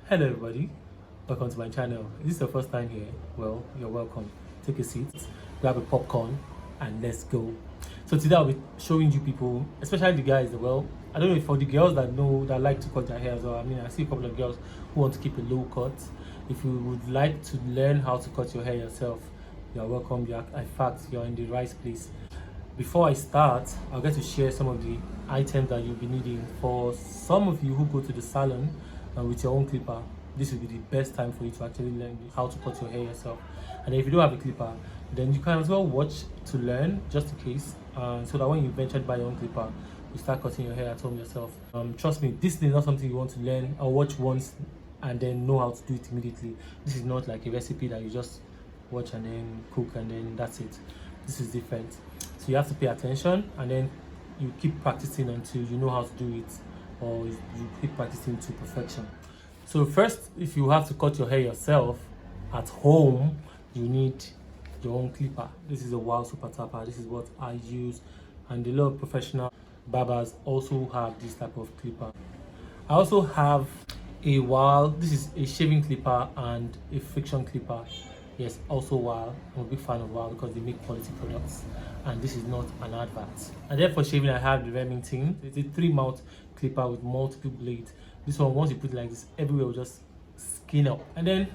Hello everybody, welcome to my channel. If this is your first time here, well, you're welcome. Take a seat, grab a popcorn, and let's go. So today I'll be showing you people, especially the guys, well, I don't know if for the girls that like to cut their hair as well. I mean, I see a couple of girls who want to keep a low cut. If you would like to learn how to cut your hair yourself, you're welcome. In fact, you're in the right place. Before I start, I'll get to share some of the items that you'll be needing. For some of you who go to the salon with your own clipper, this will be the best time for you to actually learn how to cut your hair yourself. And if you don't have a clipper, then you can as well watch to learn, just in case, so that when you eventually buy your own clipper, you start cutting your hair at home yourself. Trust me, this is not something you want to learn or watch once and then know how to do it immediately. This is not like a recipe that you just watch and then cook and then that's it. This is different. So you have to pay attention, and then you keep practicing until you know how to do it, or you keep practicing to perfection. So first, if you have to cut your hair yourself at home, you need your own clipper. This is a Wild Super Tapper. This is what I use, and a lot of professional barbers also have this type of clipper. I also have a Wild. This is a shaving clipper and a friction clipper. Yes, also Wild. I'm a big fan of Wild because they make quality products, and this is not an advert. And then for shaving, I have the Remington. It's a 3-mount clipper with multiple blades. This one, once you put it like this, everywhere will just skin up. And then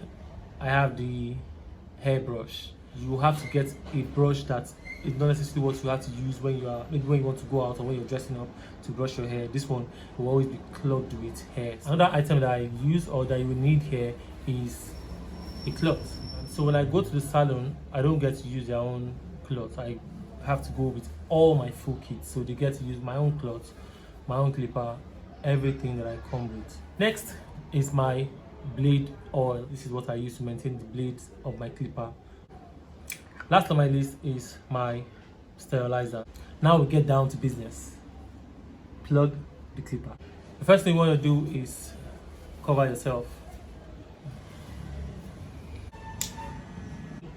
I have the hairbrush. You have to get a brush that is not necessarily what you have to use when you are, maybe when you want to go out or when you're dressing up to brush your hair. This one will always be clogged with hair. Another item that I use or that you will need here is a cloth. So when I go to the salon, I don't get to use their own cloth. I have to go with all my full kit. So they get to use my own cloth, my own clipper, everything that I come with. Next is my blade oil. This is what I use to maintain the blades of my clipper. Last on my list is my sterilizer. Now we get down to business. Plug the clipper. The first thing you want to do is cover yourself.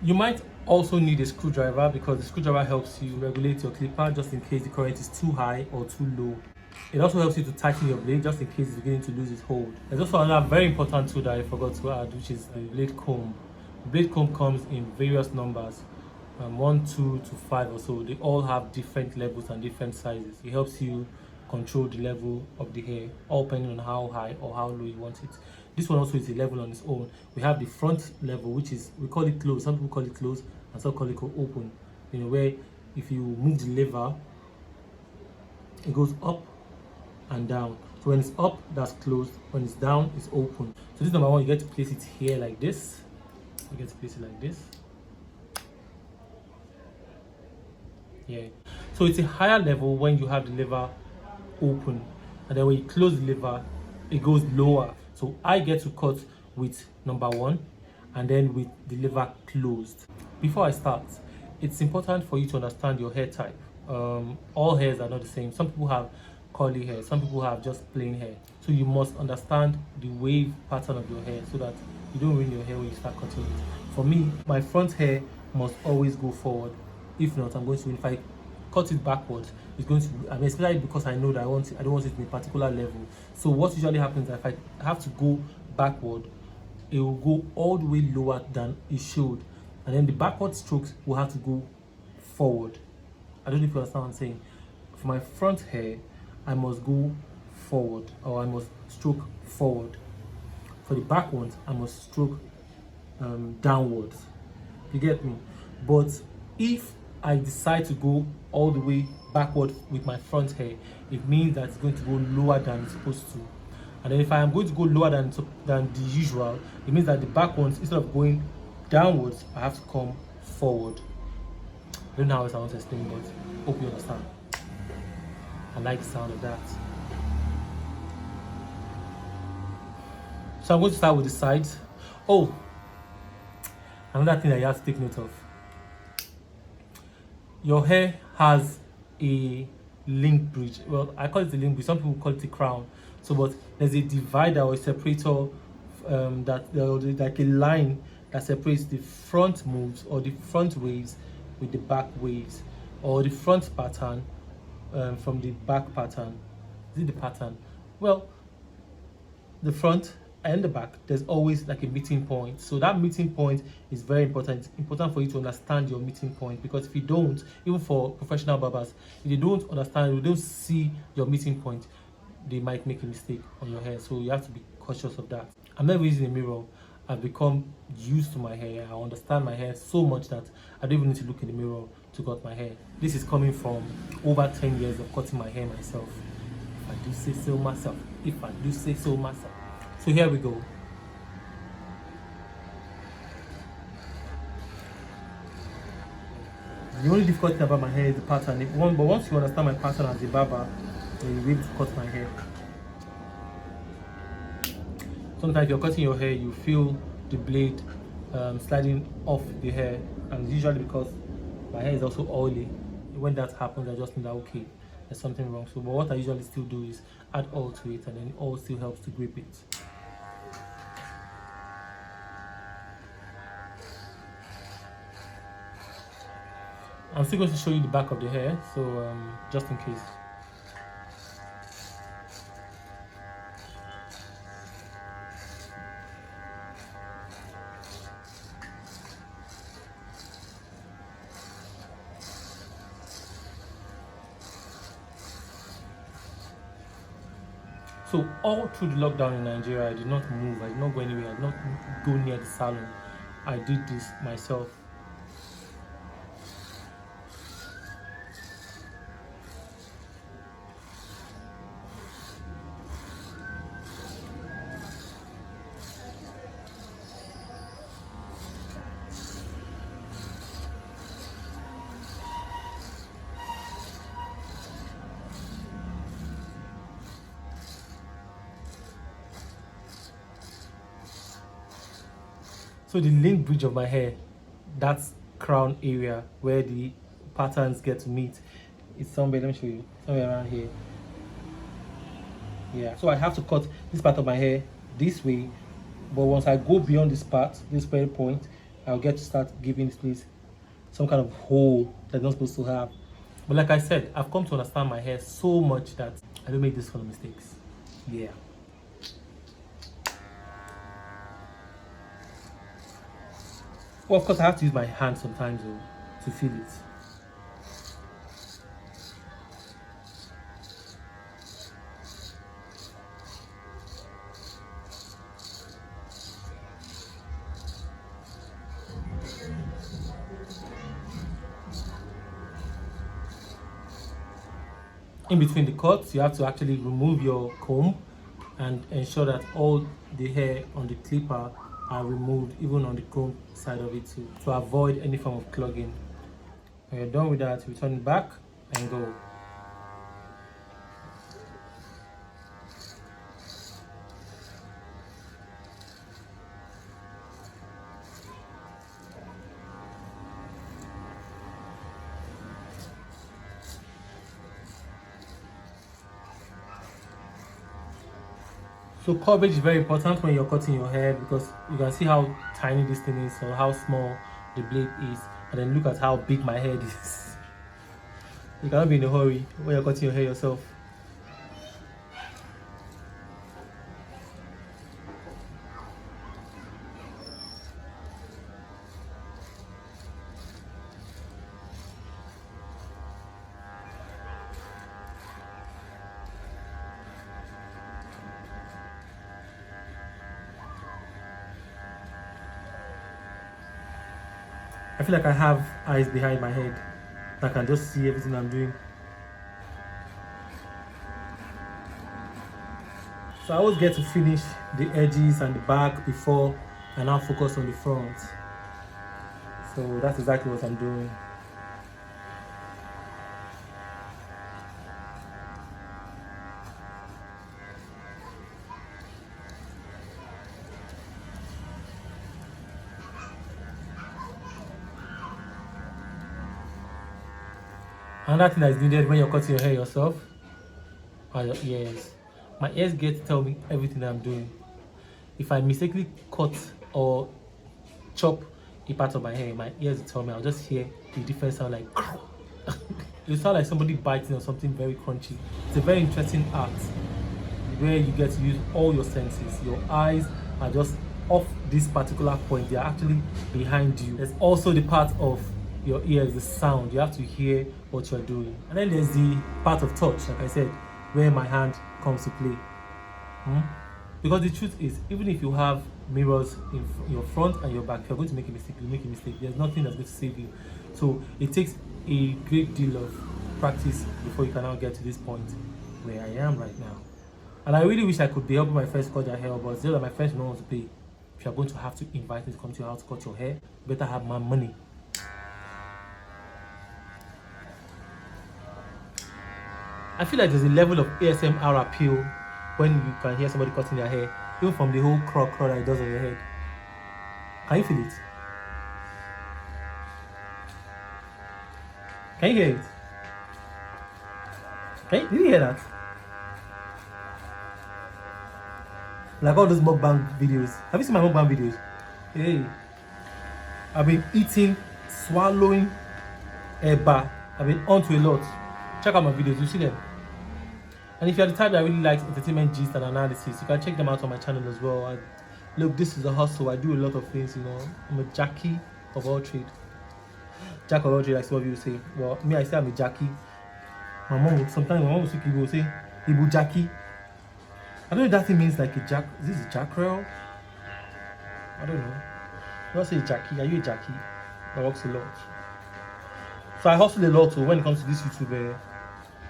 You might also need a screwdriver because the screwdriver helps you regulate your clipper just in case the current is too high or too low. It also helps you to tighten your blade just in case it's beginning to lose its hold. There's also another very important tool that I forgot to add, which is the blade comb. The blade comb comes in various numbers, 1, 2 to 5 or so. They all have different levels and different sizes. It helps you control the level of the hair, all depending on how high or how low you want it. This one also is a level on its own. We have the front level, which is, we call it closed. Some people call it closed and some call it open. You know, where if you move the lever, it goes up and down. So when it's up, that's closed. When it's down, it's open. So this number one, you get to place it here like this. You get to place it like this. Yeah. So it's a higher level when you have the lever open, and then when you close the lever, it goes lower. So I get to cut with number one and then with the lever closed. Before I start, it's important for you to understand your hair type. All hairs are not the same. Some people have curly hair, some people have just plain hair. So you must understand the wave pattern of your hair so that you don't ruin your hair when you start cutting it. For me, my front hair must always go forward. If not, I'm going to, if I cut it backwards, it's going to, I mean, especially because I know that I don't want it in a particular level. So what usually happens is if I have to go backward, it will go all the way lower than it should, and then the backward strokes will have to go forward. I don't know if you understand what I'm saying. For my front hair, I must go forward, or I must stroke forward. For the back ones, I must stroke downwards. You get me? But if I decide to go all the way backward with my front hair, it means that it's going to go lower than it's supposed to. And then if I am going to go lower than the usual, it means that the back ones, instead of going downwards, I have to come forward. I don't know how else I want to explain, but hope you understand. I like the sound of that. So I'm going to start with the sides. Oh, another thing that you have to take note of. Your hair has a link bridge. Well, I call it a link bridge. Some people call it a crown. So, but there's a divider or a separator like a line that separates the front moves or the front waves with the back waves, or the front pattern from the back pattern. Is it the pattern? Well, the front and the back, there's always like a meeting point. So that meeting point is very important. It's important for you to understand your meeting point, because if you don't, even for professional barbers, if you don't understand, you don't see your meeting point, they might make a mistake on your hair. So you have to be cautious of that. I'm never using a mirror. I've become used to my hair. I understand my hair so much that I don't even need to look in the mirror to cut my hair. This is coming from over 10 years of cutting my hair myself. If I do say so myself. If I do say so myself. So here we go. The only difficult thing about my hair is the pattern. But once you understand my pattern as a barber, then you'll be able to cut my hair. Sometimes you're cutting your hair, you feel the blade sliding off the hair, and usually because my hair is also oily. When that happens, I just know that okay, there's something wrong. So, but what I usually still do is add oil to it, and then oil still helps to grip it. I'm still going to show you the back of the hair, so just in case. So all through the lockdown in Nigeria, I did not move, I did not go anywhere, I did not go near the salon. I did this myself. So the link bridge of my hair, that's crown area where the patterns get to meet, it's somewhere, let me show you, somewhere around here. Yeah, so I have to cut this part of my hair this way, but once I go beyond this part, this very point, I'll get to start giving this place some kind of hole that I'm not supposed to have. But like I said, I've come to understand my hair so much that I don't make this kind of mistakes. Yeah. Well, of course, I have to use my hand sometimes to feel it. In between the cuts, you have to actually remove your comb and ensure that all the hair on the clipper are removed, even on the comb side of it too, to avoid any form of clogging. When you're done with that, return it back and go. So coverage is very important when you're cutting your hair, because you can see how tiny this thing is or how small the blade is, and then look at how big my head is. You cannot be in a hurry when you're cutting your hair yourself. I feel like I have eyes behind my head that can just see everything I'm doing. So I always get to finish the edges and the back before I now focus on the front. So that's exactly what I'm doing. Another thing that is needed when you're cutting your hair yourself are your ears. My ears get to tell me everything that I'm doing. If I mistakenly cut or chop a part of my hair, my ears will tell me. I'll just hear the different sound like it sound like somebody biting or something very crunchy. It's a very interesting art. where you get to use all your senses. Your eyes are just off this particular point, they are actually behind you. There's also the part of your ears, the sound, you have to hear what you're doing. And then there's the part of touch, like I said, where my hand comes to play. Because the truth is, even if you have mirrors in your front and your back, if you're going to make a mistake, you make a mistake. There's nothing that's going to save you. So it takes a great deal of practice before you can now get to this point where I am right now. And I really wish I could be helping my friends cut their hair, but still my friends don't want to pay. If you're going to have to invite me to come to your house to cut your hair, you better have my money. I feel like there's a level of ASMR appeal when you can hear somebody cutting their hair, even from the whole crow that it does on your head. Can you feel it? Can you hear it? Did you hear that? Like all those mukbang videos. Have you seen my mukbang videos? Hey, I've been eating, swallowing, eba. I've been onto a lot. Check out my videos, you see them. And if you're the type that really likes entertainment gist and analysis, you can check them out on my channel as well. Look, this is a hustle. I do a lot of things, you know. I'm a Jackie of all trade. Jack of all trade, like some of you say. Well, me, I say I'm a Jackie. Sometimes my mom will speak Igbo, say Igbo Jackie. I don't know if that thing means like a jack. Is this a jackerel? I don't know. You don't say Jackie. Are you a Jackie? That works a lot. So I hustle a lot. So when it comes to this YouTube,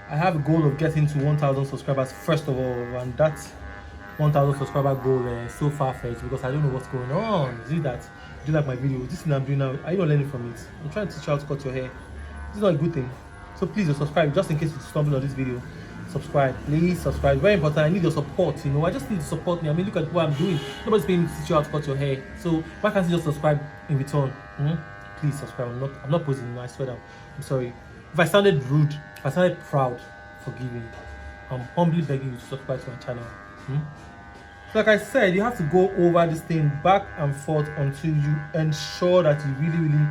I have a goal of getting to 1,000 subscribers first of all, and that 1,000 subscriber goal is so far-fetched because I don't know what's going on. Is it that you do like my videos? This thing I'm doing now, are you not learning from it? I'm trying to teach you how to cut your hair. This is not a good thing. So please subscribe, just in case you stumble on this video. Subscribe, please subscribe. Very important. I need your support. You know, I just need you to support me. I mean, look at what I'm doing. Nobody's paying me to teach you how to cut your hair. So why can't you just subscribe in return? Please subscribe. I'm not posing. You know, I swear that. I'm sorry. If I sounded rude, if I sounded proud, forgive me. I'm humbly begging you to subscribe to my channel. So like I said, you have to go over this thing back and forth until you ensure that you really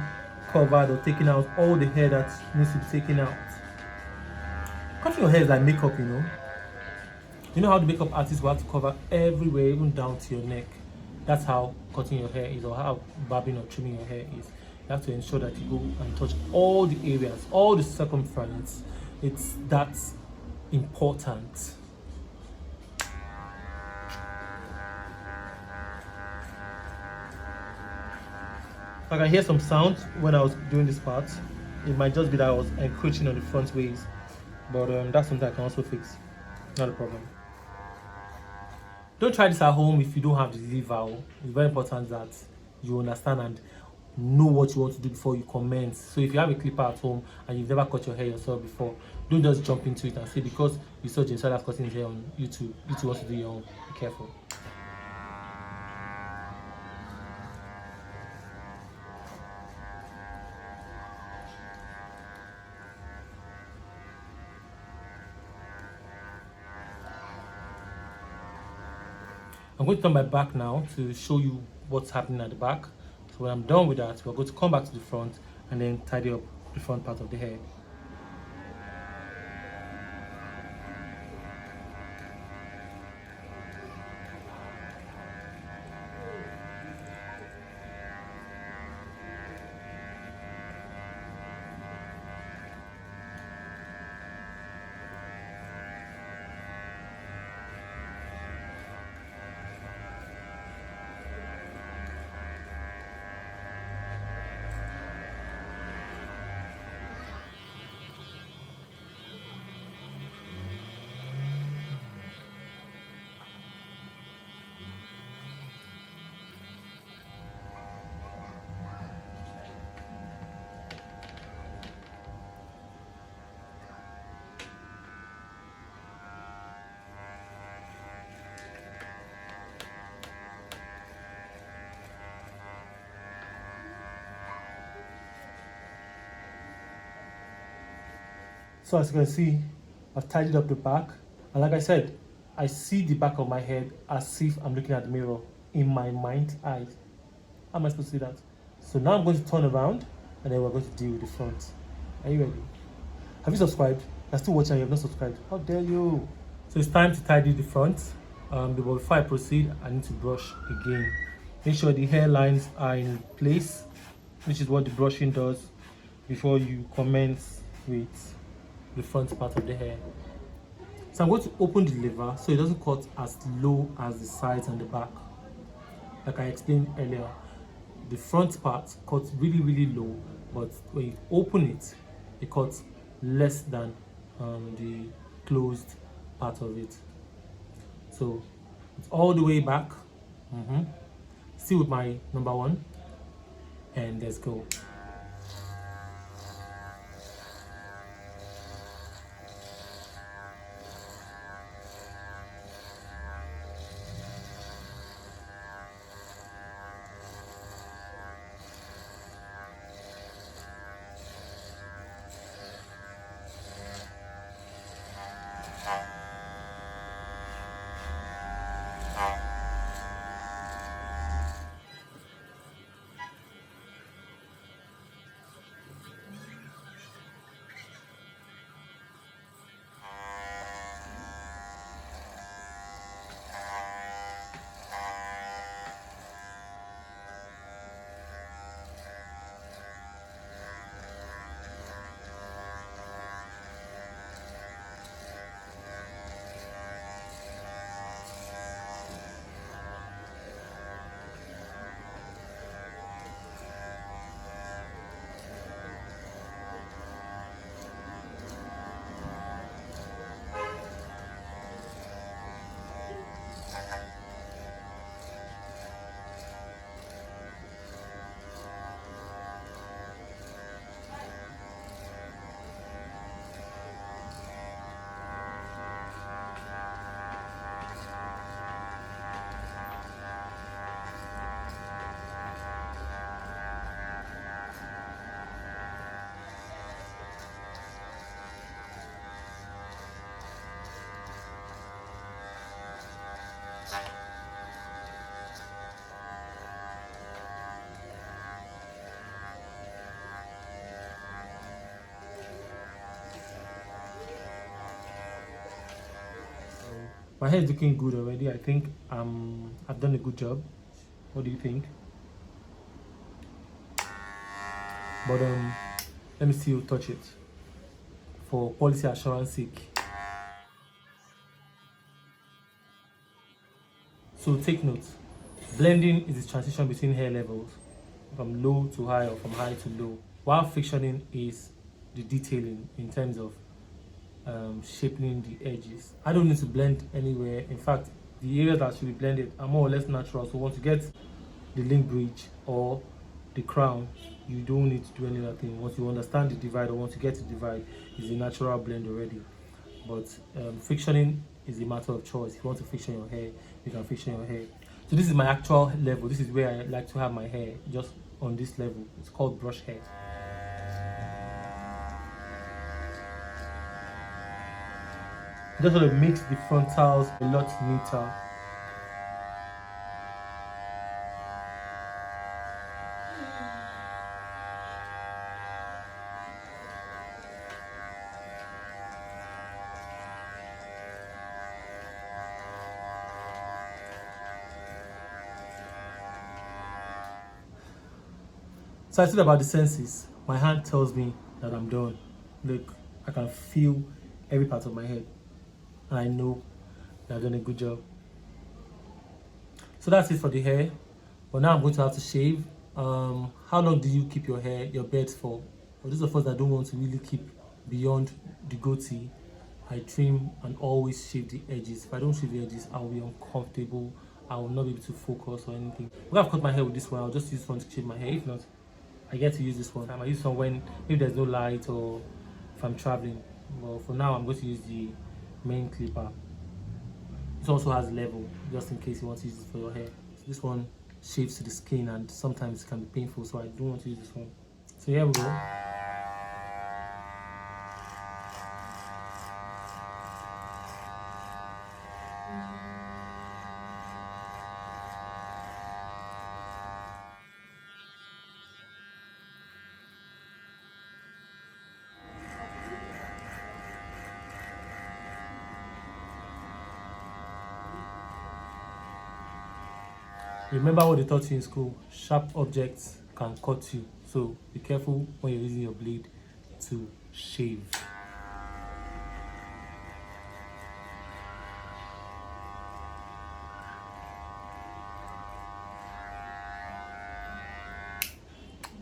covered or taken out all the hair that needs to be taken out. Cutting your hair is like makeup, you know. You know how the makeup artist will have to cover everywhere, even down to your neck. That's how cutting your hair is, or how barbing or trimming your hair is. You have to ensure that you go and touch all the areas, all the circumference. It's that important. I can hear some sound when I was doing this part. It might just be that I was encroaching on the front ways, but that's something I can also fix. Not a problem. Don't try this at home if you don't have the leave-out. It's very important that you understand and know what you want to do before you commence. So if you have a clipper at home and you've never cut your hair yourself before, don't just jump into it and say because you saw James Salas cutting his hair on YouTube, you wants to do your own. Be careful. I'm going to turn my back now to show you what's happening at the back. So when I'm done with that, we're going to come back to the front and then tidy up the front part of the hair. So as you can see, I've tidied up the back, and like I said, I see the back of my head as if I'm looking at the mirror in my mind's eye. How am I supposed to do that? So now I'm going to turn around and then we're going to deal with the front. Are you ready? Have you subscribed? You're still watching and you have not subscribed. How dare you? So it's time to tidy the front. Before I proceed, I need to brush again. Make sure the hairlines are in place, which is what the brushing does before you commence with the front part of the hair. So I'm going to open the lever so it doesn't cut as low as the sides and the back. Like I explained earlier, the front part cuts really low, but when you open it, it cuts less than the closed part of it. So it's all the way back. Still with my number one, and let's go. My hair is looking good already. I think I've done a good job. What do you think? But let me still touch it for quality assurance sake. So take note, blending is the transition between hair levels from low to high or from high to low, while frictioning is the detailing in terms of shaping the edges. I don't need to blend anywhere. In fact, the areas that should be blended are more or less natural. So once you get the link bridge or the crown, you don't need to do any other thing. Once you understand the divide or once you get to divide, it's a natural blend already. But frictioning is a matter of choice. If you want to friction your hair, you can friction your hair. So this is my actual level. This is where I like to have my hair, just on this level. It's called brush hair. Just sort of makes the frontals a lot neater. So I said about the senses. My hand tells me that I'm done. Look, I can feel every part of my head. And I know that I've done a good job. So that's it for the hair. But now I'm going to have to shave. How long do you keep your hair, your beds for? For those of us that don't want to really keep beyond the goatee, I trim and always shave the edges. If I don't shave the edges, I'll be uncomfortable. I will not be able to focus or anything. If I've cut my hair with this one, I'll just use one to shave my hair. If not, I get to use this one. I use one when if there's no light or if I'm traveling. Well, for now, I'm going to use the main clipper. It also has level, just in case you want to use it for your hair. So this one shaves to the skin and sometimes it can be painful, so I don't want to use this one. So here we go. Remember what they taught you in school: sharp objects can cut you. So be careful when you're using your blade to shave.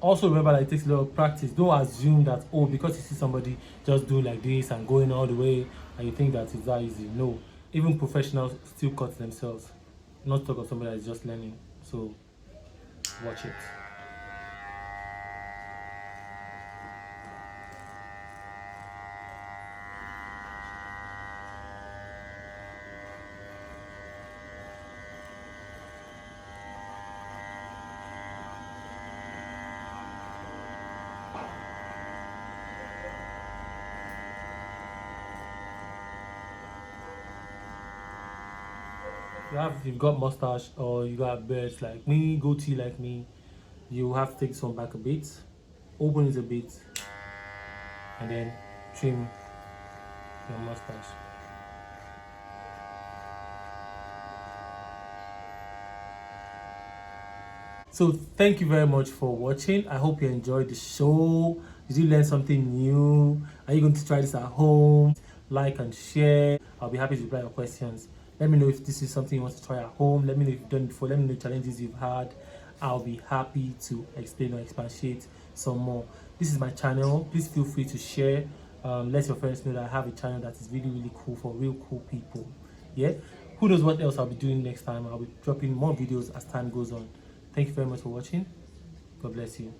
Also remember that it takes a lot of practice. Don't assume that, oh, because you see somebody just do like this and going all the way and you think that it's that easy. No, even professionals still cut themselves. Not talk of somebody that is just learning. So watch it. If you've got mustache or you got beards like me, goatee like me, you have to take some back a bit, open it a bit, and then trim your mustache. So thank you very much for watching. I hope you enjoyed the show. Did you learn something new? Are you going to try this at home? Like and share. I'll be happy to reply your questions. Let me know if this is something you want to try at home. Let me know if you've done it before. Let me know challenges you've had. I'll be happy to explain or expatiate some more. This is my channel. Please feel free to share. Let your friends know that I have a channel that is really, really cool for real cool people. Yeah? Who knows what else I'll be doing next time? I'll be dropping more videos as time goes on. Thank you very much for watching. God bless you.